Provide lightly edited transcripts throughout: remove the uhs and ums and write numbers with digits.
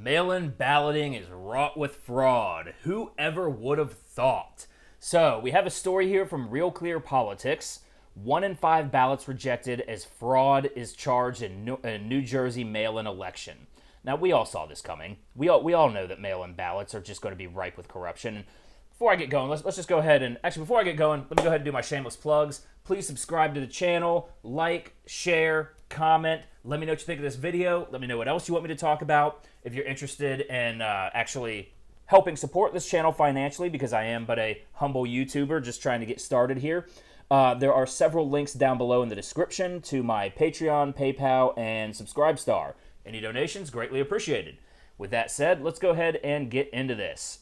Mail-in balloting is wrought with fraud. Whoever would have thought? So, we have a story here from Real Clear Politics. 1 in 5 ballots rejected as fraud is charged in New Jersey mail-in election. Now, we all saw this coming. We all know that mail-in ballots are just going to be ripe with corruption. And before I get going, let's just go ahead and... Actually, before I get going, let me go ahead and do my shameless plugs. Please subscribe to the channel, like, share, comment. Let me know what you think of this video. Let me know what else you want me to talk about. If you're interested in actually helping support this channel financially, because I am but a humble YouTuber just trying to get started here. There are several links down below in the description to my Patreon, PayPal, and Subscribestar. Any donations, greatly appreciated. With that said, let's go ahead and get into this.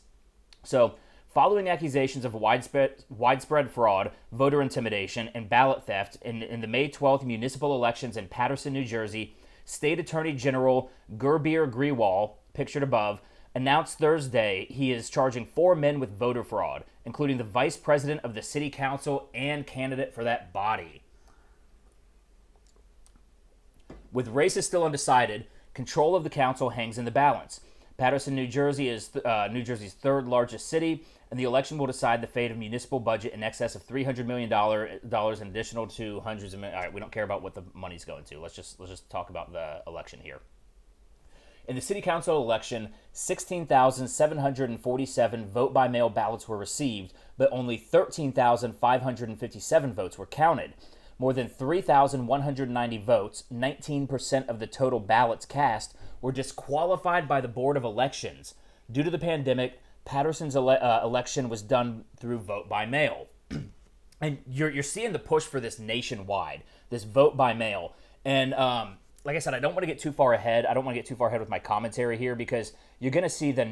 So, following accusations of widespread fraud, voter intimidation, and ballot theft in the May 12th municipal elections in Paterson, New Jersey, State Attorney General Gurbir Grewal, pictured above, announced Thursday he is charging 4 men with voter fraud, including the vice president of the city council and candidate for that body. With races still undecided, control of the council hangs in the balance. Paterson, New Jersey is New Jersey's third largest city, and the election will decide the fate of municipal budget in excess of $300 million in additional to hundreds of millions. All right, we don't care about what the money's going to. Let's just talk about the election here. In the city council election, 16,747 vote-by-mail ballots were received, but only 13,557 votes were counted. More than 3,190 votes, 19% of the total ballots cast, were disqualified by the Board of Elections. Due to the pandemic, Paterson's election was done through vote by mail. And you're seeing the push for this nationwide, this vote by mail. And like I said, I don't want to get too far ahead. I don't want to get too far ahead with my commentary here because you're going to see the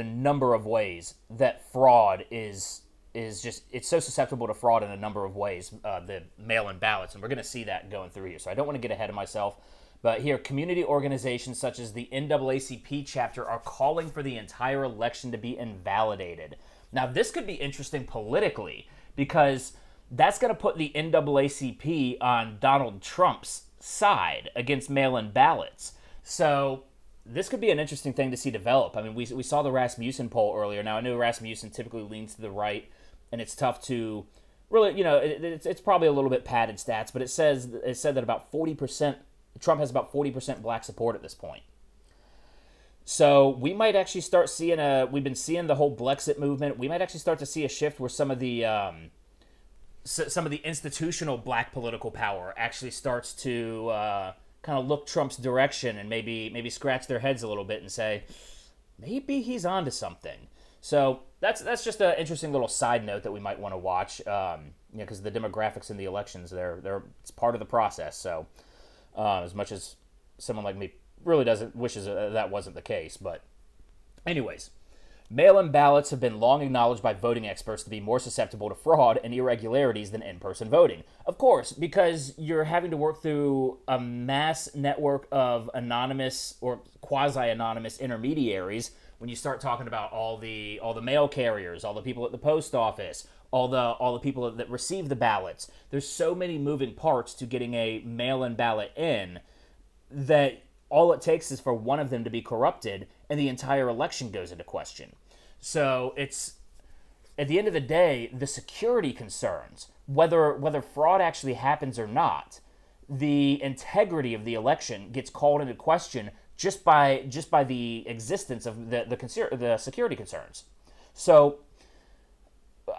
number of ways that fraud is just, it's so susceptible to fraud in a number of ways, the mail-in ballots, and we're going to see that going through here. So I don't want to get ahead of myself, but here, community organizations such as the NAACP chapter are calling for the entire election to be invalidated. Now, this could be interesting politically because that's going to put the NAACP on Donald Trump's side against mail-in ballots. So this could be an interesting thing to see develop. I mean, we saw the Rasmussen poll earlier. Now, I know Rasmussen typically leans to the right, and it's tough to really, it's probably a little bit padded stats, but it said that about 40%, Trump has about 40% black support at this point. So we might actually start seeing we've been seeing the whole Blexit movement. We might actually start to see a shift where some of the institutional black political power actually starts to kind of look Trump's direction and maybe scratch their heads a little bit and say, maybe he's onto something. So that's just an interesting little side note that we might want to watch, because the demographics in the elections, it's part of the process. So as much as someone like me really wishes that wasn't the case, but anyways, mail-in ballots have been long acknowledged by voting experts to be more susceptible to fraud and irregularities than in-person voting. Of course, because you're having to work through a mass network of anonymous or quasi-anonymous intermediaries. When you start talking about all the mail carriers, all the people at the post office, all the people that receive the ballots, there's so many moving parts to getting a mail-in ballot in that all it takes is for one of them to be corrupted and the entire election goes into question. So it's, at the end of the day, the security concerns, whether fraud actually happens or not, the integrity of the election gets called into question just by the existence of the security concerns. So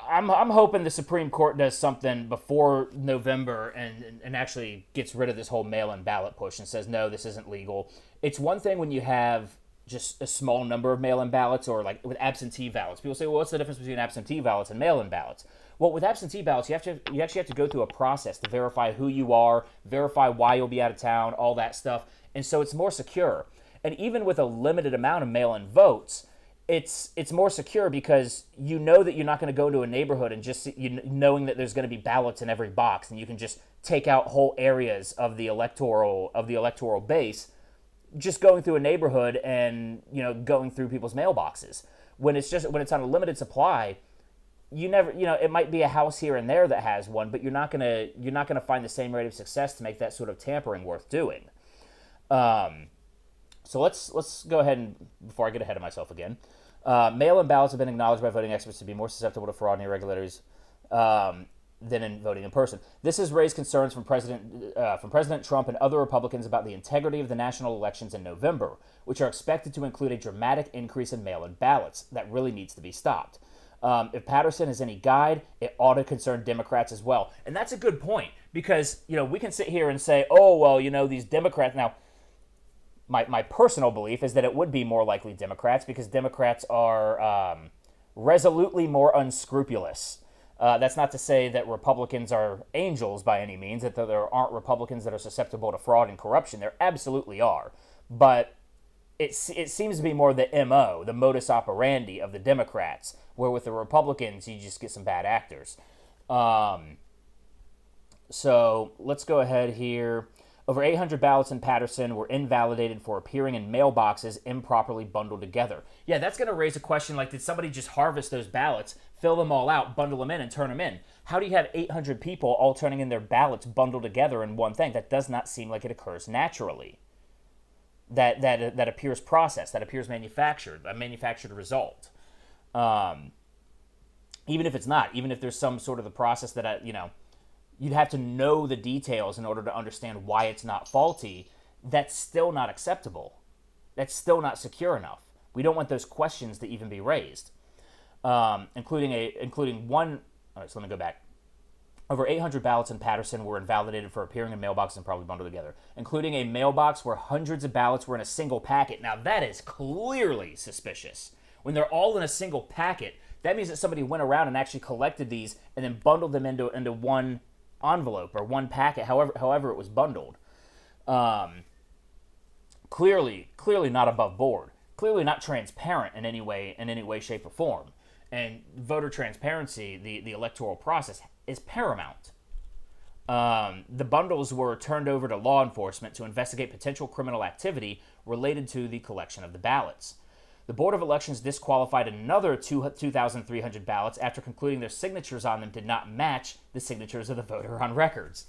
I'm hoping the Supreme Court does something before November and actually gets rid of this whole mail-in ballot push and says, no, this isn't legal. It's one thing when you have just a small number of mail-in ballots or like with absentee ballots. People say, well, what's the difference between absentee ballots and mail-in ballots? Well, with absentee ballots, you actually have to go through a process to verify who you are, verify why you'll be out of town, all that stuff. And so it's more secure. And even with a limited amount of mail-in votes, it's more secure because you know that you're not going to go to a neighborhood and just knowing that there's going to be ballots in every box, and you can just take out whole areas of the electoral base, just going through a neighborhood and going through people's mailboxes. When it's on a limited supply, you never, it might be a house here and there that has one, but you're not gonna find the same rate of success to make that sort of tampering worth doing. So let's go ahead and, before I get ahead of myself again, mail-in ballots have been acknowledged by voting experts to be more susceptible to fraud and irregularities than in voting in person. This has raised concerns from President Trump and other Republicans about the integrity of the national elections in November, which are expected to include a dramatic increase in mail-in ballots that really needs to be stopped. If Paterson is any guide, it ought to concern Democrats as well. And that's a good point, because, we can sit here and say, oh, well, these Democrats. Now, my personal belief is that it would be more likely Democrats, because Democrats are resolutely more unscrupulous. That's not to say that Republicans are angels by any means, that there aren't Republicans that are susceptible to fraud and corruption. There absolutely are. But it seems to be more the MO, the modus operandi of the Democrats, where with the Republicans, you just get some bad actors. So let's go ahead here. Over 800 ballots in Paterson were invalidated for appearing in mailboxes improperly bundled together. Yeah, that's going to raise a question like, did somebody just harvest those ballots, fill them all out, bundle them in, and turn them in? How do you have 800 people all turning in their ballots bundled together in one thing? That does not seem like it occurs naturally. That appears processed, that appears manufactured, a manufactured result. Even if it's not, even if there's some sort of the process that, you'd have to know the details in order to understand why it's not faulty, that's still not acceptable. That's still not secure enough. We don't want those questions to even be raised. Including one, all right, so let me go back. Over 800 ballots in Paterson were invalidated for appearing in mailboxes and probably bundled together, including a mailbox where hundreds of ballots were in a single packet. Now, that is clearly suspicious. When they're all in a single packet, that means that somebody went around and actually collected these and then bundled them into one envelope or one packet, however it was bundled. Clearly not above board. Clearly not transparent in any way, shape, or form. And voter transparency, the electoral process, is paramount. The bundles were turned over to law enforcement to investigate potential criminal activity related to the collection of the ballots. The Board of Elections disqualified another 2,300 ballots after concluding their signatures on them did not match the signatures of the voter records.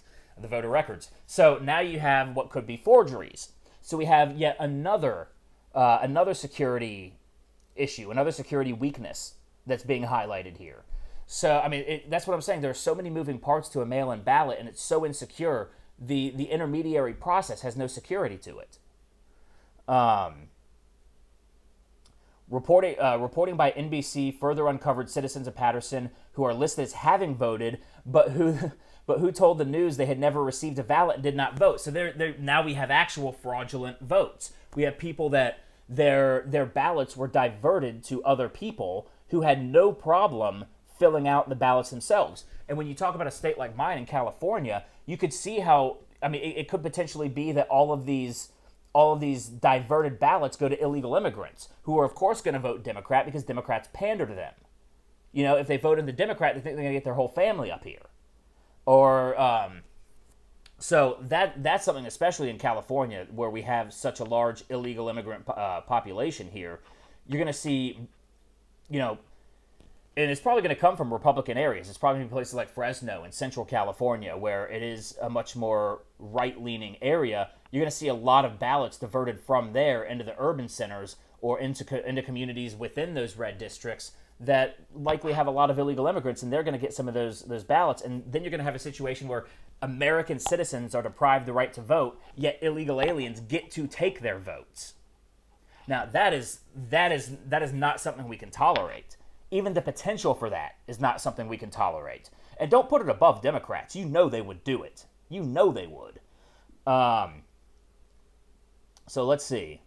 So now you have what could be forgeries. So we have yet another security issue, another security weakness that's being highlighted here. So, that's what I'm saying. There are so many moving parts to a mail-in ballot, and it's so insecure. The intermediary process has no security to it. Reporting by NBC further uncovered citizens of Paterson who are listed as having voted, but who told the news they had never received a ballot and did not vote. So now we have actual fraudulent votes. We have people that their ballots were diverted to other people who had no problem filling out the ballots themselves. And when you talk about a state like mine in California, you could see how, it could potentially be that all of these diverted ballots go to illegal immigrants who are, of course, going to vote Democrat because Democrats pander to them. If they vote in the Democrat, they think they're going to get their whole family up here. Or, so that's something, especially in California, where we have such a large illegal immigrant population here. You're going to see, and it's probably going to come from Republican areas. It's probably going to be places like Fresno and Central California, where it is a much more right-leaning area. You're going to see a lot of ballots diverted from there into the urban centers or into communities within those red districts that likely have a lot of illegal immigrants, and they're going to get some of those ballots. And then you're going to have a situation where American citizens are deprived the right to vote, yet illegal aliens get to take their votes. Now, that is not something we can tolerate. Even the potential for that is not something we can tolerate. And don't put it above Democrats. You know they would do it. You know they would. So let's see.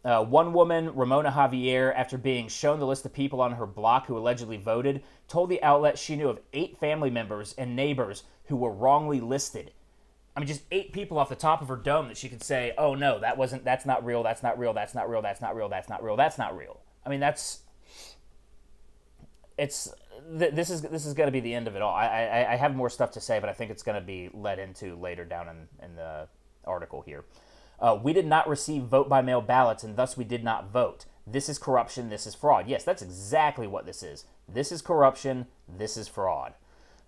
One woman, Ramona Javier, after being shown the list of people on her block who allegedly voted, told the outlet she knew of 8 family members and neighbors who were wrongly listed. Just 8 people off the top of her dome that she could say, oh no, that's not real, that's not real, that's not real, that's not real, that's not real, that's not real. This is going to be the end of it all. I have more stuff to say, but I think it's going to be led into later down in the article here. We did not receive vote-by-mail ballots, and thus we did not vote. This is corruption. This is fraud. Yes, that's exactly what this is. This is corruption. This is fraud.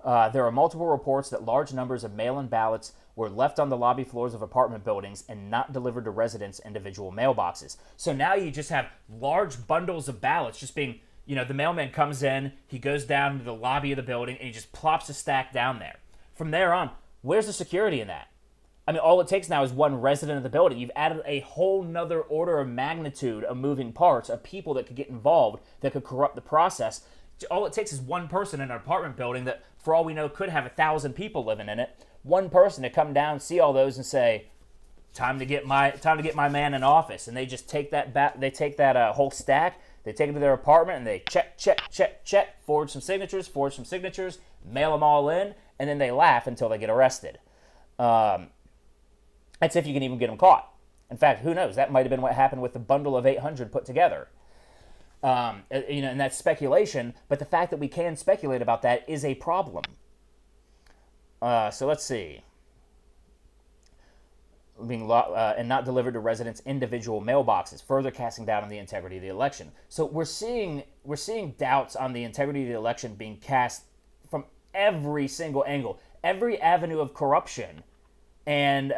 There are multiple reports that large numbers of mail-in ballots were left on the lobby floors of apartment buildings and not delivered to residents' individual mailboxes. So now you just have large bundles of ballots just being, the mailman comes in, he goes down to the lobby of the building, and he just plops a stack down there. From there on, where's the security in that? I mean, all it takes now is one resident of the building. You've added a whole nother order of magnitude of moving parts, of people that could get involved, that could corrupt the process. All it takes is one person in an apartment building that, for all we know, could have 1,000 people living in it. One person to come down, see all those, and say, "Time to get my man in office." And they just take that whole stack, they take it to their apartment, and they check, forge some signatures, mail them all in, and then they laugh until they get arrested. That's if you can even get them caught. In fact, who knows? That might have been what happened with the bundle of 800 put together. And that's speculation, but the fact that we can speculate about that is a problem. So let's see. And not delivered to residents' individual mailboxes, further casting doubt on the integrity of the election. So we're seeing doubts on the integrity of the election being cast from every single angle, every avenue of corruption, and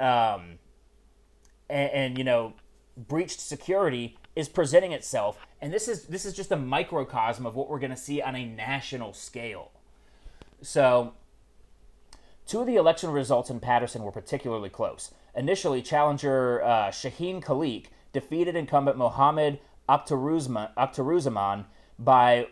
breached security is presenting itself, and this is just a microcosm of what we're going to see on a national scale. So, two of the election results in Paterson were particularly close. Initially, challenger Shaheen Khalik defeated incumbent Mohammed Akhtaruzzaman by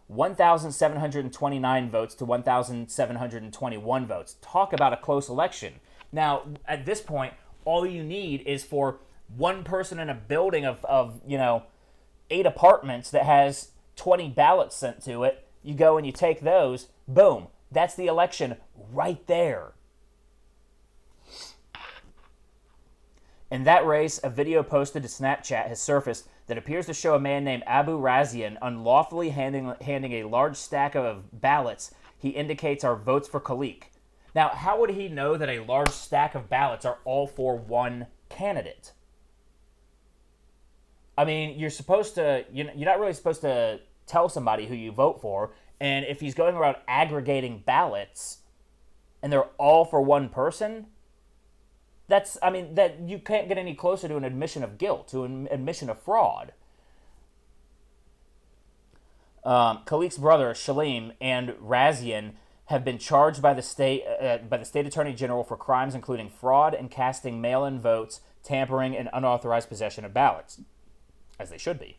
1,729 votes to 1,721 votes. Talk about a close election. Now, at this point, all you need is for one person in a building of 8 apartments that has 20 ballots sent to it. You go and you take those. Boom. That's the election right there. In that race, a video posted to Snapchat has surfaced that appears to show a man named Abu Razian unlawfully handing a large stack of ballots he indicates are votes for Khalik. Now, how would he know that a large stack of ballots are all for one candidate? I mean, you're not really supposed to tell somebody who you vote for, and if he's going around aggregating ballots and they're all for one person, that you can't get any closer to an admission of guilt, to an admission of fraud. Khalik's brother, Shalim, and Razian have been charged by the state attorney general for crimes including fraud and casting mail-in votes, tampering, and unauthorized possession of ballots, as they should be.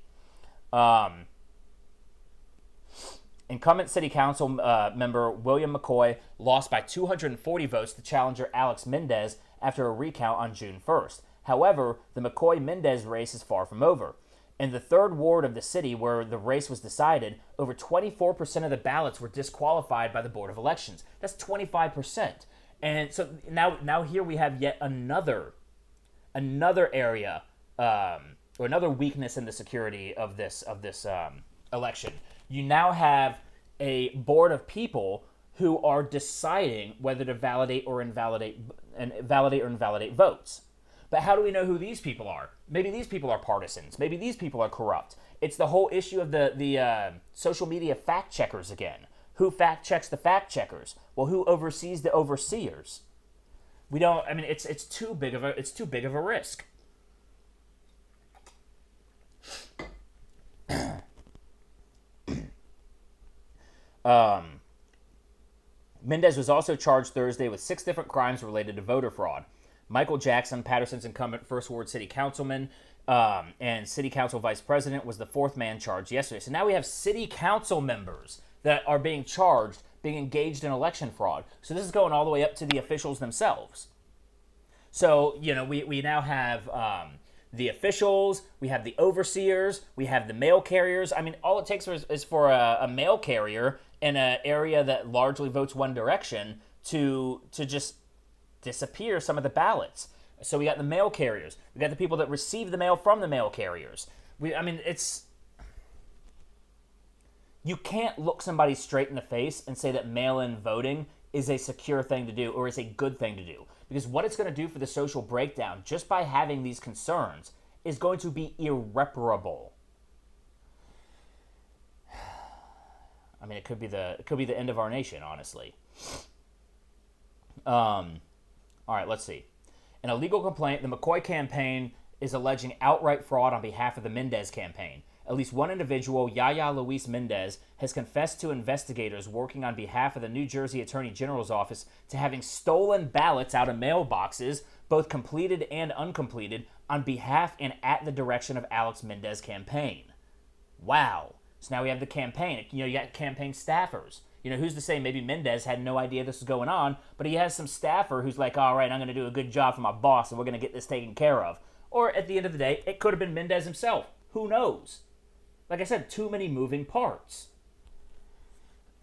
Incumbent city council member William McCoy lost by 240 votes to challenger Alex Mendez after a recount on June 1st. However, the McCoy-Mendez race is far from over. In the 3rd ward of the city where the race was decided, over 24% of the ballots were disqualified by the Board of Elections. That's 25%. And so now here we have yet another area or another weakness in the security of this election. You now have a board of people who are deciding whether to validate or invalidate votes. But how do we know who these people are? Maybe these people are partisans. Maybe these people are corrupt. It's the whole issue of the social media fact checkers again. Who fact checks the fact checkers? Well, who oversees the overseers? We don't. I mean, it's too big of a risk. Mendez was also charged Thursday with 6 different crimes related to voter fraud. Michael Jackson, Paterson's incumbent First Ward City Councilman and City Council Vice President, was the 4th man charged yesterday. So now we have City Council members that are being charged, being engaged in election fraud. So this is going all the way up to the officials themselves. So, we now have the officials, we have the overseers, we have the mail carriers. I mean, all it takes is for a mail carrier in an area that largely votes one direction to just disappear some of the ballots. So we got the mail carriers. We got the people that receive the mail from the mail carriers. You can't look somebody straight in the face and say that mail-in voting is a secure thing to do or is a good thing to do. Because what it's going to do for the social breakdown, just by having these concerns, is going to be irreparable. I mean, it could be the end of our nation, honestly. All right, let's see. In a legal complaint, the McCoy campaign is alleging outright fraud on behalf of the Mendez campaign. At least one individual, Yaya Luis Mendez, has confessed to investigators working on behalf of the New Jersey Attorney General's office to having stolen ballots out of mailboxes, both completed and uncompleted, on behalf and at the direction of Alex Mendez's campaign. Wow. So now we have the campaign. You got campaign staffers. Who's to say maybe Mendez had no idea this was going on, but he has some staffer who's like, all right, I'm going to do a good job for my boss, and we're going to get this taken care of. Or at the end of the day, it could have been Mendez himself. Who knows? Like I said, too many moving parts.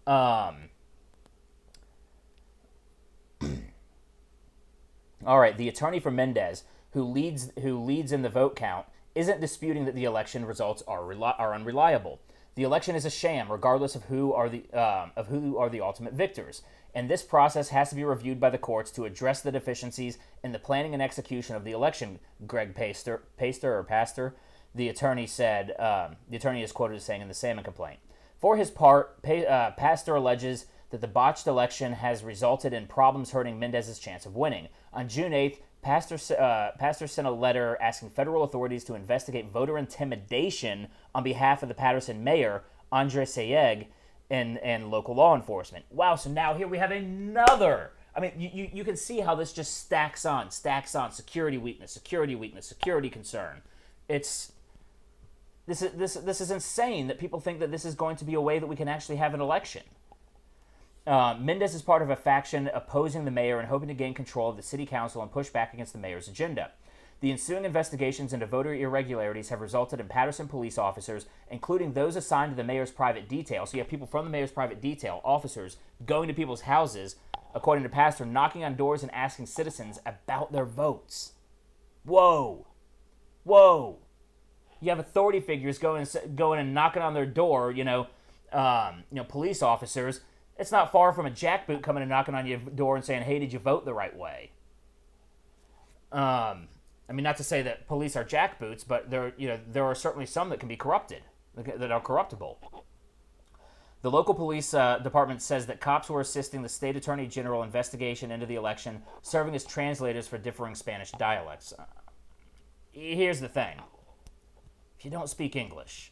All right, the attorney for Mendez, who leads in the vote count, isn't disputing that the election results are unreliable. The election is a sham, regardless of who are the ultimate victors, and this process has to be reviewed by the courts to address the deficiencies in the planning and execution of the election. Greg Pastor, the attorney said. The attorney is quoted as saying in the Salmon complaint. For his part, Pastor alleges that the botched election has resulted in problems hurting Mendez's chance of winning. On June 8th, Pastor sent a letter asking federal authorities to investigate voter intimidation on behalf of the Paterson mayor, Andre Sayegh, and local law enforcement. Wow, so now here we have another. I mean, you can see how this just stacks on. Security weakness, security concern. This is insane that people think that this is going to be a way that we can actually have an election. Mendez is part of a faction opposing the mayor and hoping to gain control of the city council and push back against the mayor's agenda. The ensuing investigations into voter irregularities have resulted in Paterson police officers, including those assigned to the mayor's private detail. So you have people from the mayor's private detail, officers, going to people's houses, according to Pastor, knocking on doors and asking citizens about their votes. Whoa. You have authority figures going and knocking on their door, police officers. It's not far from a jackboot coming and knocking on your door and saying, hey, did you vote the right way? I mean, not to say that police are jackboots, but there are certainly some that can be corrupted, that are corruptible. The local police department says that cops were assisting the state attorney general investigation into the election, serving as translators for differing Spanish dialects. Here's the thing. If you don't speak English,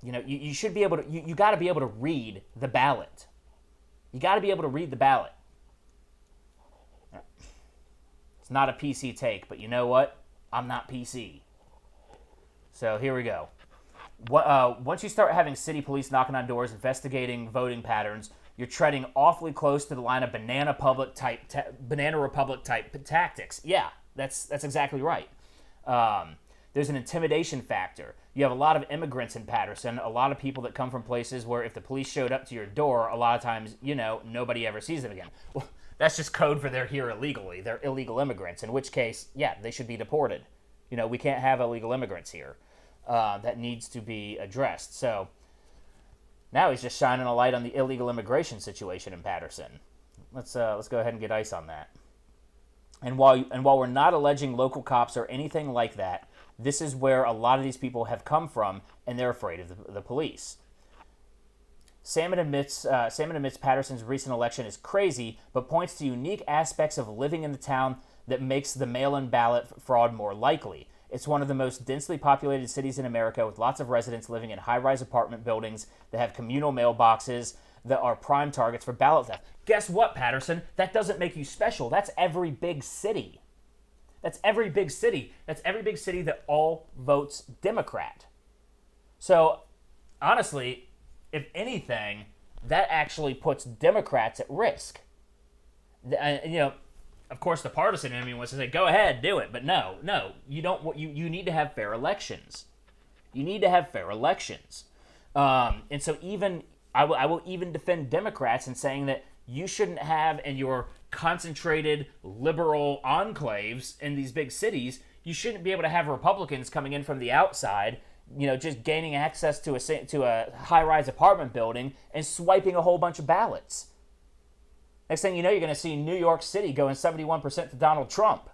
you should be able to, you got to be able to read the ballot. You got to be able to read the ballot. It's not a PC take, but you know what? I'm not PC. So here we go. Once you start having city police knocking on doors, investigating voting patterns, you're treading awfully close to the line of Banana Republic type tactics. Yeah, that's exactly right. There's an intimidation factor. You have a lot of immigrants in Paterson, a lot of people that come from places where if the police showed up to your door, a lot of times, nobody ever sees them again. Well, that's just code for they're here illegally. They're illegal immigrants, in which case, yeah, they should be deported. We can't have illegal immigrants here. That needs to be addressed. So now he's just shining a light on the illegal immigration situation in Paterson. Let's go ahead and get ice on that. And while we're not alleging local cops or anything like that, this is where a lot of these people have come from, and they're afraid of the police. Salmon admits Paterson's recent election is crazy, but points to unique aspects of living in the town that makes the mail-in ballot fraud more likely. It's one of the most densely populated cities in America, with lots of residents living in high-rise apartment buildings that have communal mailboxes that are prime targets for ballot theft. Guess what, Paterson? That doesn't make you special. That's every big city. That's every big city that all votes Democrat. So, honestly, if anything, that actually puts Democrats at risk. Of course, the partisan enemy wants to say, go ahead, do it. But no, you don't. You need to have fair elections. And so I will even defend Democrats in saying that you shouldn't have in your concentrated liberal enclaves in these big cities, you shouldn't be able to have Republicans coming in from the outside, just gaining access to a high-rise apartment building and swiping a whole bunch of ballots. Next thing you know, you're going to see New York City going 71% to Donald Trump.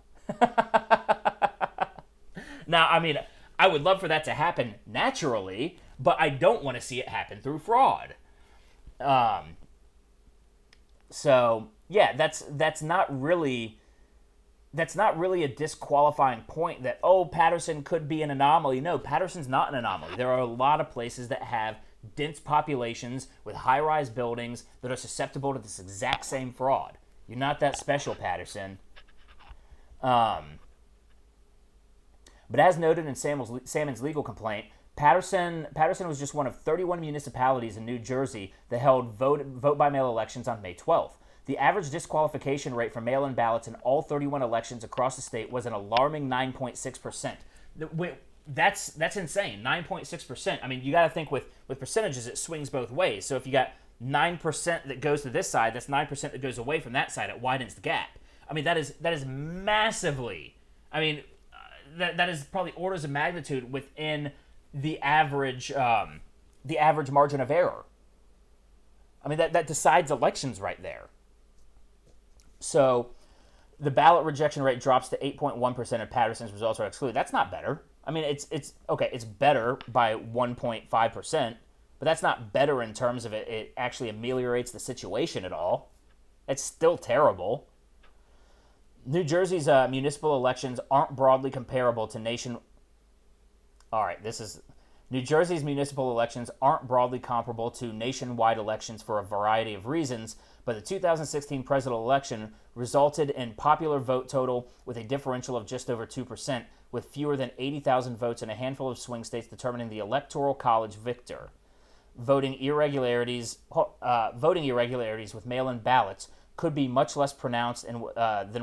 Now, I mean, I would love for that to happen naturally, but I don't want to see it happen through fraud. So yeah, that's not really a disqualifying point that, oh, Paterson could be an anomaly. No, Paterson's not an anomaly. There are a lot of places that have dense populations with high-rise buildings that are susceptible to this exact same fraud. You're not that special, Paterson. But as noted in Salmon's legal complaint, Paterson was just one of 31 municipalities in New Jersey that held vote-by-mail elections on May 12th. The average disqualification rate for mail-in ballots in all 31 elections across the state was an alarming 9.6%. That's insane, 9.6%. I mean, you got to think with percentages, it swings both ways. So if you got 9% that goes to this side, that's 9% that goes away from that side. It widens the gap. I mean, that is massively. I mean, that is probably orders of magnitude within the average margin of error. I mean, that decides elections right there. So the ballot rejection rate drops to 8.1% if Paterson's results are excluded. That's not better. I mean, it's okay. It's better by 1.5%, but that's not better in terms of it actually ameliorates the situation at all. It's still terrible. New Jersey's municipal elections aren't broadly comparable to New Jersey's municipal elections aren't broadly comparable to nationwide elections for a variety of reasons, but the 2016 presidential election resulted in popular vote total with a differential of just over 2%, with fewer than 80,000 votes in a handful of swing states determining the Electoral College victor. Voting irregularities with mail-in ballots could be much less pronounced than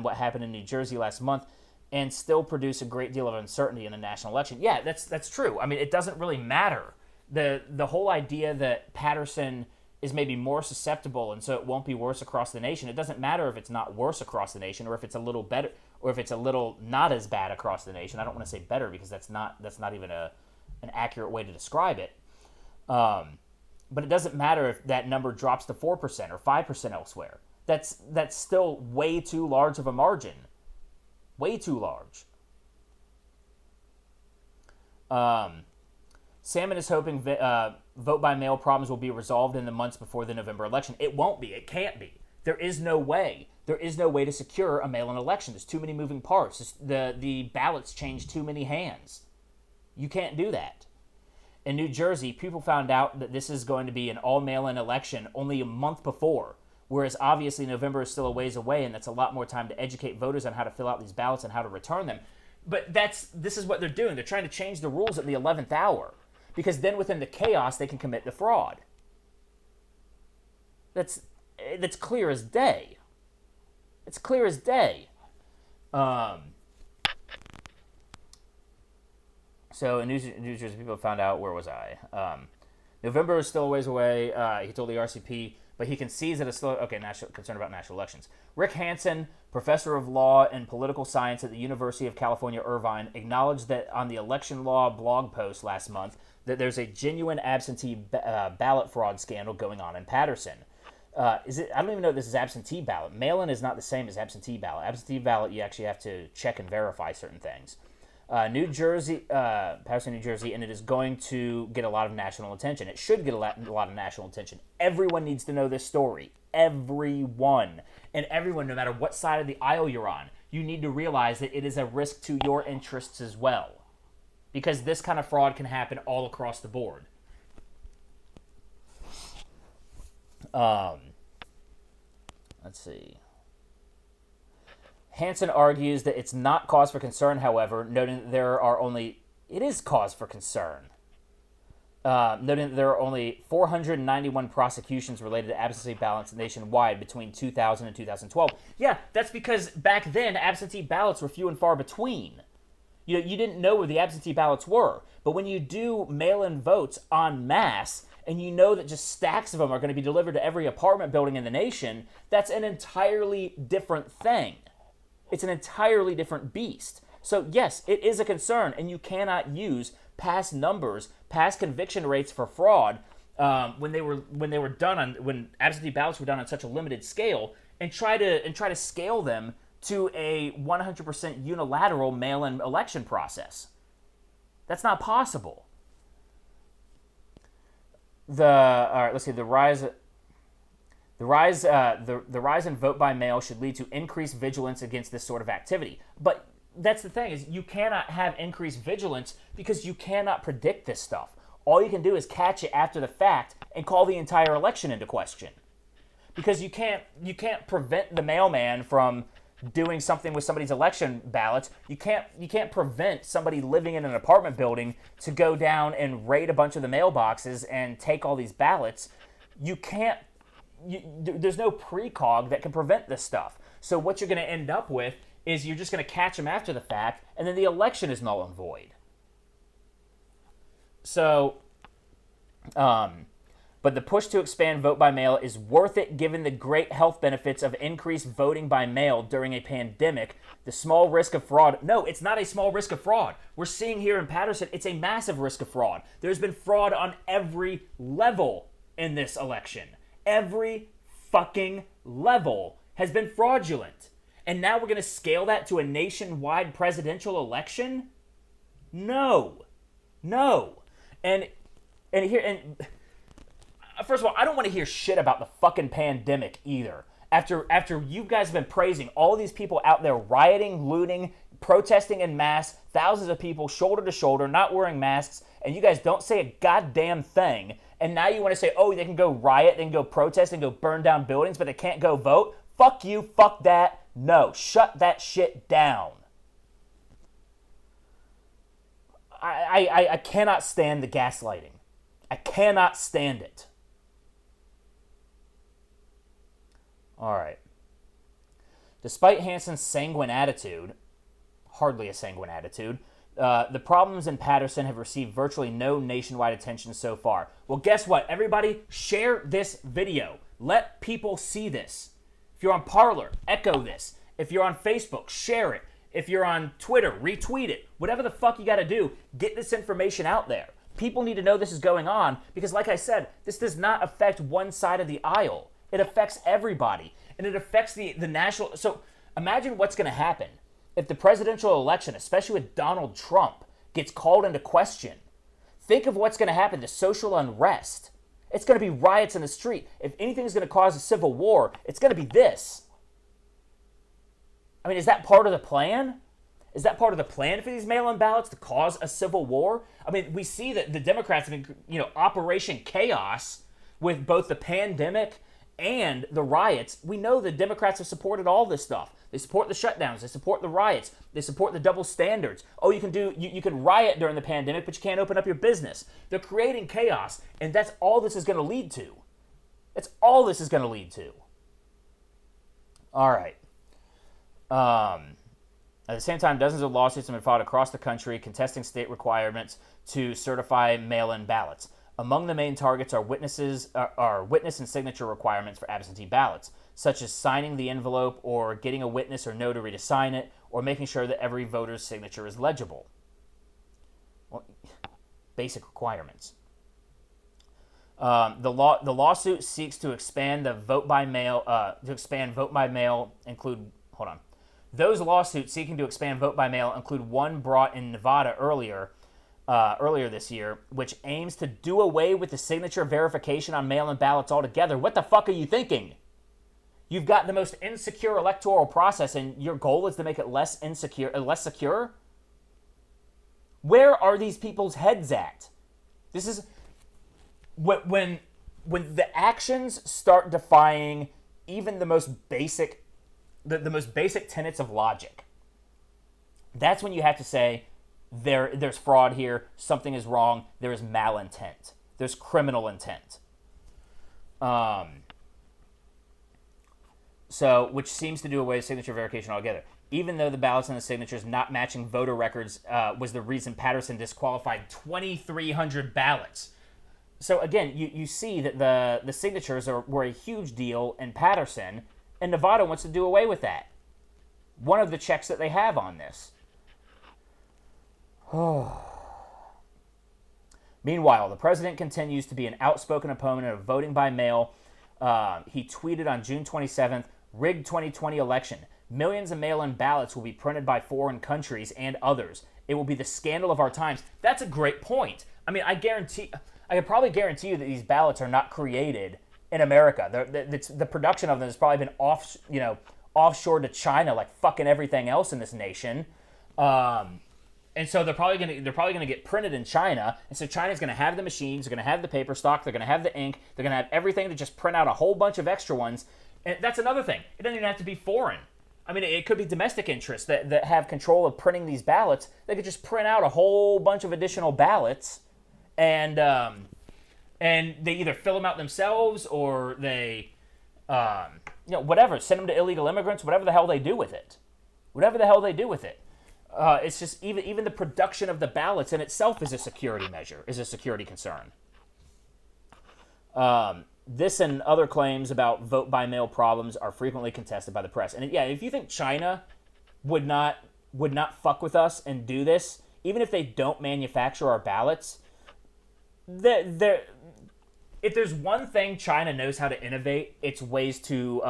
what happened in New Jersey last month, and still produce a great deal of uncertainty in a national election. Yeah, that's true. I mean, it doesn't really matter. The whole idea that Paterson is maybe more susceptible and so it won't be worse across the nation, it doesn't matter if it's not worse across the nation or if it's a little better or if it's a little not as bad across the nation. I don't want to say better because that's not even an accurate way to describe it. But it doesn't matter if that number drops to 4% or 5% elsewhere. That's still way too large of a margin. Way too large. Salmon is hoping vote-by-mail problems will be resolved in the months before the November election. It won't be. It can't be. There is no way. There is no way to secure a mail-in election. There's too many moving parts. The ballots change too many hands. You can't do that. In New Jersey, people found out that this is going to be an all-mail-in election only a month before, whereas obviously November is still a ways away, and that's a lot more time to educate voters on how to fill out these ballots and how to return them. But this is what they're doing. They're trying to change the rules at the 11th hour, because then within the chaos, they can commit the fraud. That's clear as day. It's clear as day. So in New Jersey, people found out, where was I? November is still a ways away, he told the RCP, but he concedes that it's still, concerned about national elections. Rick Hansen, professor of law and political science at the University of California, Irvine, acknowledged that on the election law blog post last month that there's a genuine absentee ballot fraud scandal going on in Paterson. I don't even know if this is absentee ballot. Mail-in is not the same as absentee ballot. Absentee ballot, you actually have to check and verify certain things. New Jersey, Paterson, New Jersey, and it is going to get a lot of national attention. It should get a lot of national attention. Everyone needs to know this story. Everyone. And everyone, no matter what side of the aisle you're on, you need to realize that it is a risk to your interests as well. Because this kind of fraud can happen all across the board. Let's see. Hansen argues that it's not cause for concern, however, noting that it is cause for concern. Noting that there are only 491 prosecutions related to absentee ballots nationwide between 2000 and 2012. Yeah, that's because back then absentee ballots were few and far between. You didn't know where the absentee ballots were. But when you do mail-in votes en masse, and you know that just stacks of them are going to be delivered to every apartment building in the nation, that's an entirely different thing. It's an entirely different beast. So yes, it is a concern, and you cannot use past numbers, past conviction rates for fraud when absentee ballots were done on such a limited scale, and try to scale them to a 100% unilateral mail-in election process. That's not possible. All right, let's see. The rise in vote by mail should lead to increased vigilance against this sort of activity. But that's the thing, is you cannot have increased vigilance because you cannot predict this stuff. All you can do is catch it after the fact and call the entire election into question. Because you can't prevent the mailman from doing something with somebody's election ballots. You can't prevent somebody living in an apartment building to go down and raid a bunch of the mailboxes and take all these ballots. There's no precog that can prevent this stuff. So what you're going to end up with is you're just going to catch them after the fact, and then the election is null and void. So, but the push to expand vote by mail is worth it given the great health benefits of increased voting by mail during a pandemic. The small risk of fraud. No, it's not a small risk of fraud. We're seeing here in Paterson, it's a massive risk of fraud. There's been fraud on every level in this election. Every fucking level has been fraudulent. And now we're going to scale that to a nationwide presidential election? No. And first of all, I don't want to hear shit about the fucking pandemic either. After you guys have been praising all these people out there rioting, looting, protesting en masse, thousands of people shoulder to shoulder, not wearing masks, and you guys don't say a goddamn thing. And now you want to say, oh, they can go riot, they can go protest, and go burn down buildings, but they can't go vote? Fuck you, fuck that. No, shut that shit down. I cannot stand the gaslighting. I cannot stand it. All right. Despite Hansen's sanguine attitude, hardly a sanguine attitude, the problems in Paterson have received virtually no nationwide attention so far. Well, guess what? Everybody, share this video. Let people see this. If you're on Parler, echo this. If you're on Facebook, share it. If you're on Twitter, retweet it. Whatever the fuck you got to do, get this information out there. People need to know this is going on because, like I said, this does not affect one side of the aisle. It affects everybody. And it affects the national... So imagine what's going to happen if the presidential election, especially with Donald Trump, gets called into question. Think of what's going to happen to social unrest. It's going to be riots in the street. If anything is going to cause a civil war, it's going to be this. I mean, is that part of the plan? Is that part of the plan for these mail-in ballots to cause a civil war? I mean, we see that the Democrats have been, Operation Chaos with both the pandemic and the riots. We know the Democrats have supported all this stuff. They support the shutdowns. They support the riots. They support the double standards. Oh, you can riot during the pandemic, but you can't open up your business. They're creating chaos, and that's all this is going to lead to. That's all this is going to lead to. All right. At the same time, dozens of lawsuits have been filed across the country contesting state requirements to certify mail-in ballots. Among the main targets are witness and signature requirements for absentee ballots, such as signing the envelope or getting a witness or notary to sign it, or making sure that every voter's signature is legible. Well, basic requirements. The lawsuit seeks to expand the vote by mail. Those lawsuits seeking to expand vote by mail include one brought in Nevada earlier this year, which aims to do away with the signature verification on mail-in ballots altogether. What the fuck are you thinking? You've got the most insecure electoral process, and your goal is to make it less secure? Where are these people's heads at? This is when the actions start defying even the most basic tenets of logic. That's when you have to say there's fraud here, something is wrong, there is malintent, there's criminal intent. So, which seems to do away with signature verification altogether. Even though the ballots and the signatures not matching voter records was the reason Paterson disqualified 2,300 ballots. So again, you see that the signatures were a huge deal in Paterson, and Nevada wants to do away with that. One of the checks that they have on this. Meanwhile, the president continues to be an outspoken opponent of voting by mail. He tweeted on June 27th, rigged 2020 election. Millions of mail-in ballots will be printed by foreign countries and others. It will be the scandal of our times. That's a great point. I mean, I guarantee I can probably guarantee you that these ballots are not created in America. The production of them has probably been offshore to China, like fucking everything else in this nation. And so they're probably gonna get printed in China, and so China's gonna have the machines, they're gonna have the paper stock, they're gonna have the ink, they're gonna have everything to just print out a whole bunch of extra ones. And that's another thing. It doesn't even have to be foreign. I mean, it could be domestic interests that have control of printing these ballots. They could just print out a whole bunch of additional ballots, and they either fill them out themselves or they, whatever, send them to illegal immigrants, whatever the hell they do with it. It's just even the production of the ballots in itself is a security measure, is a security concern. This and other claims about vote-by-mail problems are frequently contested by the press. And yeah, if you think China would not fuck with us and do this, even if they don't manufacture our ballots, if there's one thing China knows how to innovate, it's ways to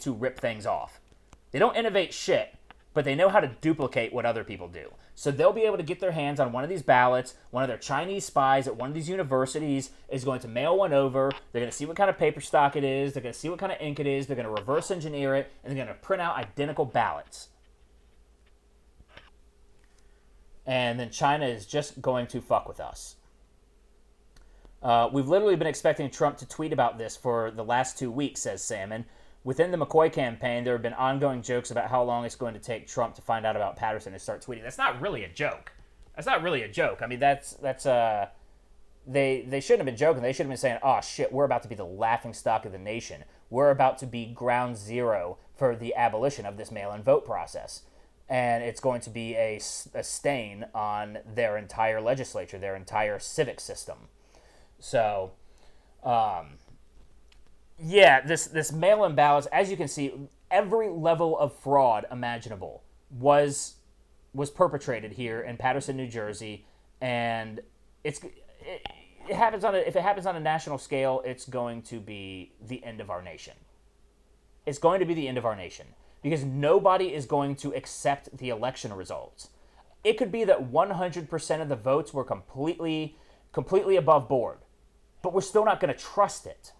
rip things off. They don't innovate shit, but they know how to duplicate what other people do. So they'll be able to get their hands on one of these ballots. One of their Chinese spies at one of these universities is going to mail one over. They're going to see what kind of paper stock it is. They're going to see what kind of ink it is. They're going to reverse engineer it, and they're going to print out identical ballots. And then China is just going to fuck with us. We've literally been expecting Trump to tweet about this for the last 2 weeks, says Salmon. Within the McCoy campaign, there have been ongoing jokes about how long it's going to take Trump to find out about Paterson and start tweeting. That's not really a joke. I mean, they shouldn't have been joking. They should have been saying, oh, shit, we're about to be the laughingstock of the nation. We're about to be ground zero for the abolition of this mail-in vote process. And it's going to be a stain on their entire legislature, their entire civic system. So, yeah, this mail-in ballots, as you can see, every level of fraud imaginable was perpetrated here in Paterson, New Jersey, and it happens if it happens on a national scale, it's going to be the end of our nation. It's going to be the end of our nation because nobody is going to accept the election results. It could be that 100% of the votes were completely above board, but we're still not going to trust it.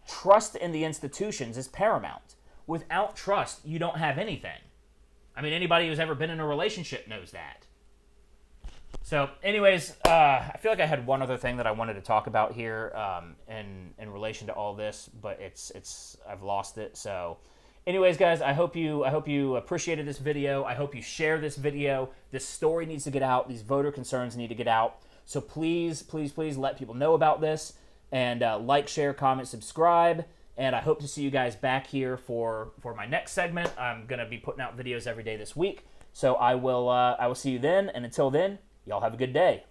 Trust in the institutions is paramount. Without trust, you don't have anything. I mean, anybody who's ever been in a relationship knows that. So, anyways, I feel like I had one other thing that I wanted to talk about here in relation to all this, but I've lost it. So, anyways, guys, I hope you appreciated this video. I hope you share this video. This story needs to get out. These voter concerns need to get out. So please, please, please let people know about this. And like, share, comment, subscribe. And I hope to see you guys back here for my next segment. I'm going to be putting out videos every day this week. So I will see you then. And until then, y'all have a good day.